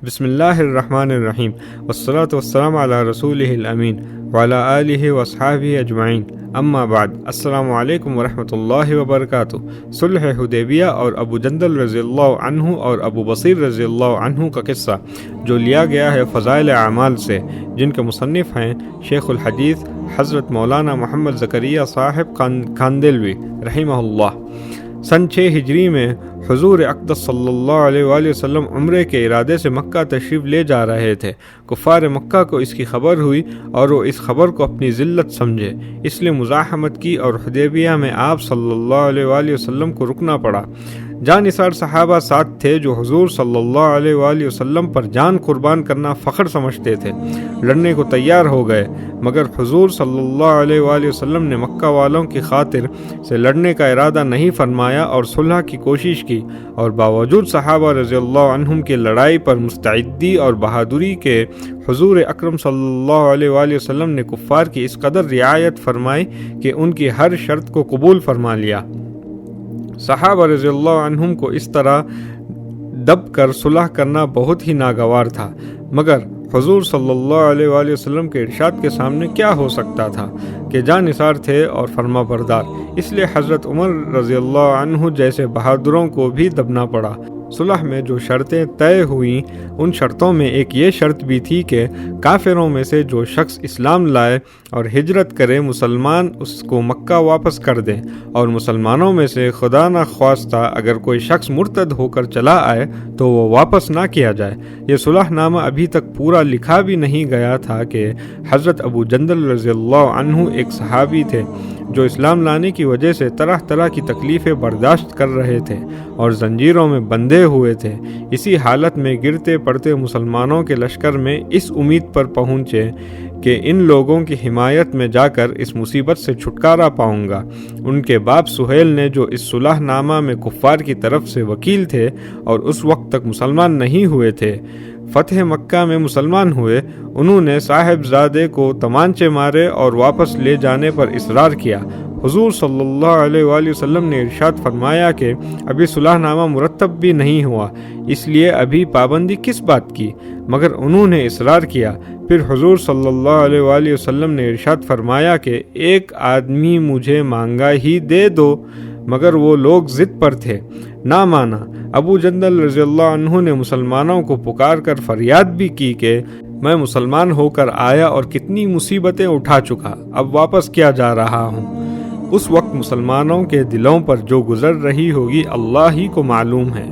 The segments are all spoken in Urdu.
بسم اللہ الرحمن الرحیم والصلاة والسلام علی رسولہ الامین وعلی آلہ واصحابہ اجمعین اما بعد۔ السلام علیکم ورحمۃ اللہ وبرکاتہ۔ صلح حدیبیہ اور ابو جندل رضی اللہ عنہ اور ابو بصیر رضی اللہ عنہ کا قصہ جو لیا گیا ہے فضائل اعمال سے، جن کے مصنف ہیں شیخ الحدیث حضرت مولانا محمد زکریا صاحب کاندلوی رحمہ اللہ۔ سن 6 ہجری میں حضور اقدس صلی اللہ علیہ وآلہ وسلم عمرے کے ارادے سے مکہ تشریف لے جا رہے تھے۔ کفار مکہ کو اس کی خبر ہوئی اور وہ اس خبر کو اپنی ذلت سمجھے، اس لیے مزاحمت کی اور حدیبیہ میں آپ صلی اللہ علیہ وآلہ وسلم کو رکنا پڑا۔ جان نثار صحابہ ساتھ تھے جو حضور صلی اللہ علیہ وآلہ وسلم پر جان قربان کرنا فخر سمجھتے تھے، لڑنے کو تیار ہو گئے، مگر حضور صلی اللہ علیہ وآلہ وسلم نے مکہ والوں کی خاطر سے لڑنے کا ارادہ نہیں فرمایا اور صلح کی کوشش کی، اور باوجود صحابہ رضی اللہ عنہم کی لڑائی پر مستعدی اور بہادری کے حضور اکرم صلی اللہ علیہ وآلہ وسلم نے کفار کی اس قدر رعایت فرمائی کہ ان کی ہر شرط کو قبول فرما لیا۔ صحابہ رضی اللہ عنہم کو اس طرح دب کر صلح کرنا بہت ہی ناگوار تھا، مگر حضور صلی اللہ علیہ وآلہ وسلم کے ارشاد کے سامنے کیا ہو سکتا تھا کہ جان نثار تھے اور فرما بردار، اس لیے حضرت عمر رضی اللہ عنہ جیسے بہادروں کو بھی دبنا پڑا۔ صلح میں جو شرطیں طے ہوئیں ان شرطوں میں ایک یہ شرط بھی تھی کہ کافروں میں سے جو شخص اسلام لائے اور ہجرت کرے مسلمان اس کو مکہ واپس کر دیں، اور مسلمانوں میں سے خدا نہ خواستہ اگر کوئی شخص مرتد ہو کر چلا آئے تو وہ واپس نہ کیا جائے۔ یہ صلح نامہ ابھی تک پورا لکھا بھی نہیں گیا تھا کہ حضرت ابو جندل رضی اللہ عنہ ایک صحابی تھے جو اسلام لانے کی وجہ سے طرح طرح کی تکلیفیں برداشت کر رہے تھے اور زنجیروں میں بندھے ہوئے تھے۔ اسی حالت میں گرتے پڑتے مسلمانوں کے لشکر میں اس امید پر پہنچے کہ ان لوگوں کی حمایت میں جا کر اس مصیبت سے چھٹکارا پاؤں گا۔ ان کے باپ سہیل نے جو اس صلح نامہ میں کفار کی طرف سے وکیل تھے اور اس وقت تک مسلمان نہیں ہوئے تھے، فتح مکہ میں مسلمان ہوئے، انہوں نے صاحب زادے کو تمانچے مارے اور واپس لے جانے پر اصرار کیا۔ حضور صلی اللہ علیہ وآلہ وسلم نے ارشاد فرمایا کہ ابھی صلح نامہ مرتب بھی نہیں ہوا، اس لیے ابھی پابندی کس بات کی، مگر انہوں نے اصرار کیا۔ پھر حضور صلی اللہ علیہ وآلہ وسلم نے ارشاد فرمایا کہ ایک آدمی مجھے مانگا ہی دے دو، مگر وہ لوگ ضد پر تھے، نہ مانا۔ ابو جندل رضی اللہ عنہ نے مسلمانوں کو پکار کر فریاد بھی کی کہ میں مسلمان ہو کر آیا اور کتنی مصیبتیں اٹھا چکا، اب واپس کیا جا رہا ہوں۔ اس وقت مسلمانوں کے دلوں پر جو گزر رہی ہوگی اللہ ہی کو معلوم ہے،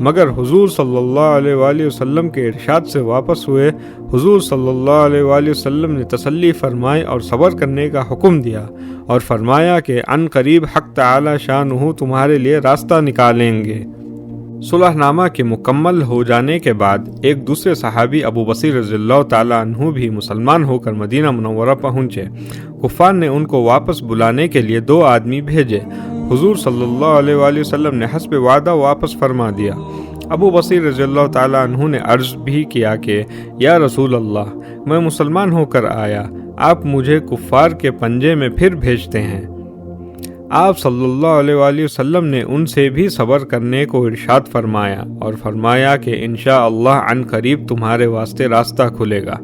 مگر حضور صلی اللہ علیہ وآلہ وسلم کے ارشاد سے واپس ہوئے۔ حضور صلی اللہ علیہ وآلہ وسلم نے تسلی فرمائی اور صبر کرنے کا حکم دیا اور فرمایا کہ عن قریب حق تعالی شانہ تمہارے لیے راستہ نکالیں گے۔ صلح نامہ کے مکمل ہو جانے کے بعد ایک دوسرے صحابی ابو بصیر رضی اللہ تعالی عنہ بھی مسلمان ہو کر مدینہ منورہ پہنچے۔ کفار نے ان کو واپس بلانے کے لیے 2 آدمی بھیجے۔ حضور صلی اللہ علیہ وآلہ وسلم نے حسب وعدہ واپس فرما دیا۔ ابو بصیر رضی اللہ تعالی عنہ نے عرض بھی کیا کہ یا رسول اللہ، میں مسلمان ہو کر آیا، آپ مجھے کفار کے پنجے میں پھر بھیجتے ہیں۔ آپ صلی اللہ علیہ وآلہ وسلم نے ان سے بھی صبر کرنے کو ارشاد فرمایا اور فرمایا کہ انشاءاللہ عن قریب تمہارے واسطے راستہ کھلے گا۔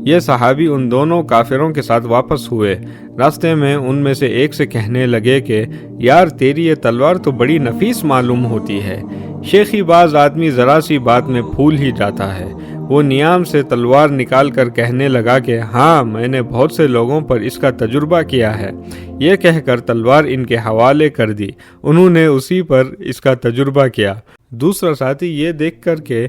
یہ صحابی ان دونوں کافروں کے ساتھ واپس ہوئے۔ راستے میں ان میں سے ایک سے کہنے لگے کہ یار تیری یہ تلوار تو بڑی نفیس معلوم ہوتی ہے۔ شیخی باز آدمی ذرا سی بات میں پھول ہی جاتا ہے۔ وہ نیام سے تلوار نکال کر کہنے لگا کہ ہاں میں نے بہت سے لوگوں پر اس کا تجربہ کیا ہے۔ یہ کہہ کر تلوار ان کے حوالے کر دی، انہوں نے اسی پر اس کا تجربہ کیا۔ دوسرا ساتھی یہ دیکھ کر کہ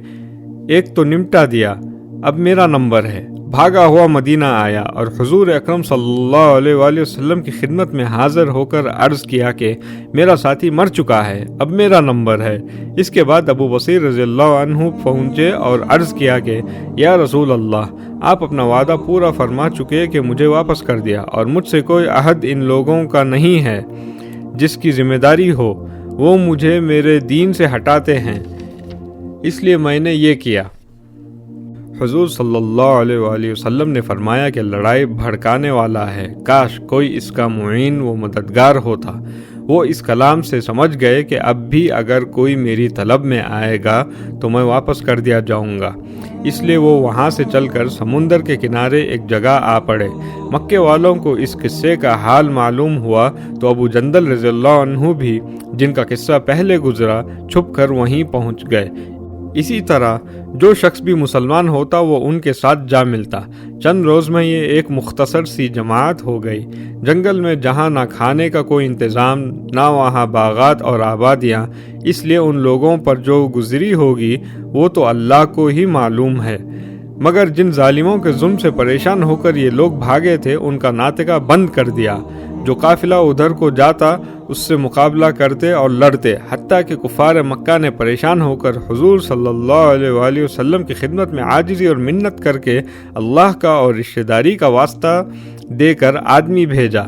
ایک تو نمٹا دیا، اب میرا نمبر ہے، بھاگا ہوا مدینہ آیا اور حضور اکرم صلی اللہ علیہ وآلہ وسلم کی خدمت میں حاضر ہو کر عرض کیا کہ میرا ساتھی مر چکا ہے، اب میرا نمبر ہے۔ اس کے بعد ابو بصیر رضی اللہ عنہ پہنچے اور عرض کیا کہ یا رسول اللہ، آپ اپنا وعدہ پورا فرما چکے کہ مجھے واپس کر دیا اور مجھ سے کوئی عہد ان لوگوں کا نہیں ہے جس کی ذمہ داری ہو، وہ مجھے میرے دین سے ہٹاتے ہیں، اس لیے میں نے یہ کیا۔ حضور صلی اللہ علیہ وآلہ وسلم نے فرمایا کہ لڑائی بھڑکانے والا ہے، کاش کوئی اس کا معین و مددگار ہوتا۔ وہ اس کلام سے سمجھ گئے کہ اب بھی اگر کوئی میری طلب میں آئے گا تو میں واپس کر دیا جاؤں گا، اس لیے وہ وہاں سے چل کر سمندر کے کنارے ایک جگہ آ پڑے۔ مکے والوں کو اس قصے کا حال معلوم ہوا تو ابو جندل رضی اللہ عنہ بھی، جن کا قصہ پہلے گزرا، چھپ کر وہیں پہنچ گئے۔ اسی طرح جو شخص بھی مسلمان ہوتا وہ ان کے ساتھ جا ملتا۔ چند روز میں یہ ایک مختصر سی جماعت ہو گئی۔ جنگل میں جہاں نہ کھانے کا کوئی انتظام، نہ وہاں باغات اور آبادیاں، اس لیے ان لوگوں پر جو گزری ہوگی وہ تو اللہ کو ہی معلوم ہے۔ مگر جن ظالموں کے ظلم سے پریشان ہو کر یہ لوگ بھاگے تھے، ان کا ناطقہ بند کر دیا۔ جو قافلہ ادھر کو جاتا اس سے مقابلہ کرتے اور لڑتے، حتیٰ کہ کفار مکہ نے پریشان ہو کر حضور صلی اللہ علیہ وآلہ وسلم کی خدمت میں عاجزی اور منت کر کے اللہ کا اور رشتہ داری کا واسطہ دے کر آدمی بھیجا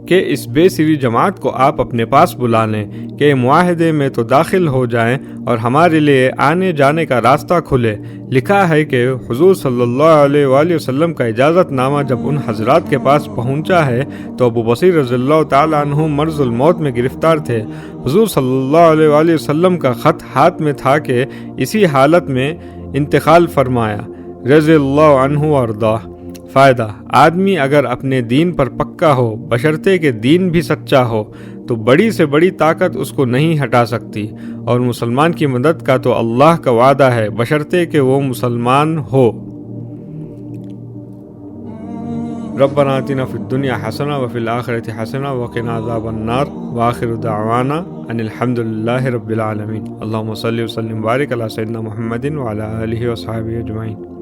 کہ اس بے سری جماعت کو آپ اپنے پاس بلا لیں کہ معاہدے میں تو داخل ہو جائیں اور ہمارے لیے آنے جانے کا راستہ کھلے۔ لکھا ہے کہ حضور صلی اللہ علیہ وآلہ وسلم کا اجازت نامہ جب ان حضرات کے پاس پہنچا ہے تو ابو بصیر رضی اللہ تعالیٰ عنہ مرض الموت میں گرفتار تھے۔ حضور صلی اللہ علیہ وآلہ وسلم کا خط ہاتھ میں تھا کہ اسی حالت میں انتقال فرمایا، رضی اللہ عنہ وارضاہ۔ فائدہ: آدمی اگر اپنے دین پر پکا ہو، بشرطے کہ دین بھی سچا ہو، تو بڑی سے بڑی طاقت اس کو نہیں ہٹا سکتی، اور مسلمان کی مدد کا تو اللہ کا وعدہ ہے، بشرطے کہ وہ مسلمان ہو۔ ربنا آتنا فی الدنیا حسنہ وفی الآخرۃ حسنہ وقنا عذاب النار، وآخر دعوانا ان الحمد للہ رب العالمین۔ اللہم صلی وسلم وبارک علی سیدنا محمد وعلی آلہ وصحبہ اجمعین۔